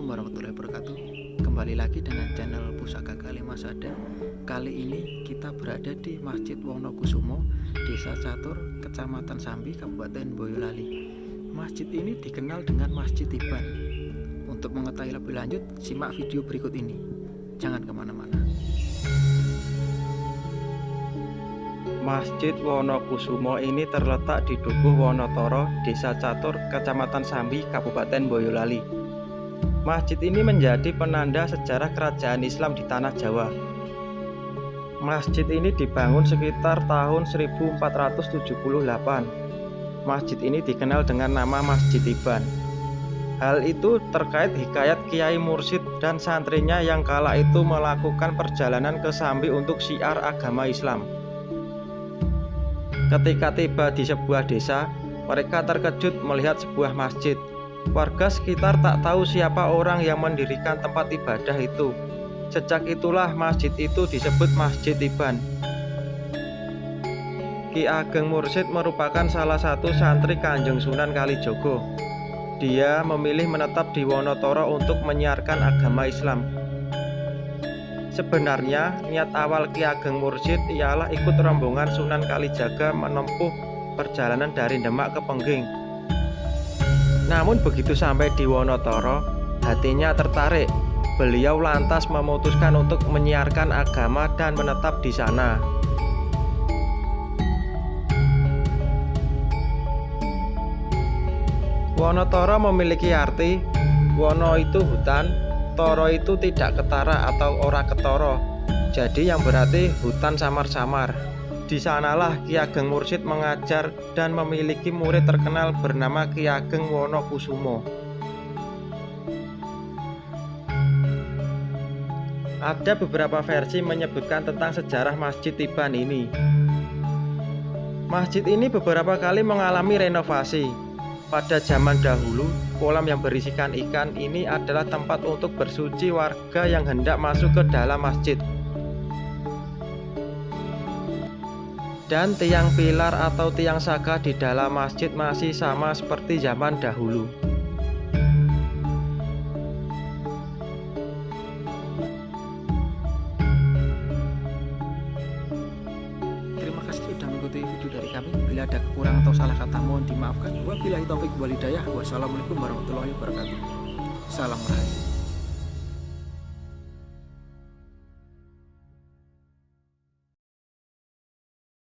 Assalamualaikum warahmatullahi wabarakatuh. Kembali lagi dengan channel Pusaka Kalimasada. Kali ini kita berada di Masjid Wonokusumo, Desa Catur, Kecamatan Sambi, Kabupaten Boyolali. Masjid ini dikenal dengan Masjid Tiban. Untuk mengetahui lebih lanjut, simak video berikut ini. Jangan kemana-mana. Masjid Wonokusumo ini terletak di Dukuh Wonotoro, Desa Catur, Kecamatan Sambi, Kabupaten Boyolali. Masjid ini menjadi penanda sejarah kerajaan Islam di tanah Jawa. Masjid ini dibangun sekitar tahun 1478. Masjid ini dikenal dengan nama Masjid Tiban. Hal itu terkait hikayat Kiai Mursyid dan santrinya yang kala itu melakukan perjalanan ke Sambi untuk syiar agama Islam. Ketika tiba di sebuah desa, mereka terkejut melihat sebuah masjid. Warga sekitar tak tahu siapa orang yang mendirikan tempat ibadah itu. Sejak itulah masjid itu disebut Masjid Tiban. Ki Ageng Mursyid merupakan salah satu santri Kanjeng Sunan Kalijogo. Dia memilih menetap di Wonotoro untuk menyiarkan agama Islam. Sebenarnya niat awal Ki Ageng Mursyid ialah ikut rombongan Sunan Kalijaga menempuh perjalanan dari Demak ke Pengging. Namun begitu sampai di Wonotoro, hatinya tertarik. Beliau lantas memutuskan untuk menyiarkan agama dan menetap di sana. Wonotoro memiliki arti Wono itu hutan, Toro itu tidak ketara atau ora ketoro, jadi yang berarti hutan samar-samar. Di sanalah Ki Ageng Mursyid mengajar dan memiliki murid terkenal bernama Ki Ageng Wonokusumo. Ada beberapa versi menyebutkan tentang sejarah Masjid Tiban ini. Masjid ini beberapa kali mengalami renovasi. Pada zaman dahulu, kolam yang berisikan ikan ini adalah tempat untuk bersuci warga yang hendak masuk ke dalam masjid. Dan tiang pilar atau tiang saga di dalam masjid masih sama seperti zaman dahulu. Terima kasih sudah mengikuti video dari kami. Bila ada kekurangan atau salah kata mohon dimaafkan. Wabillahi taufik wal hidayah. Wassalamualaikum warahmatullahi wabarakatuh. Salam rahayu.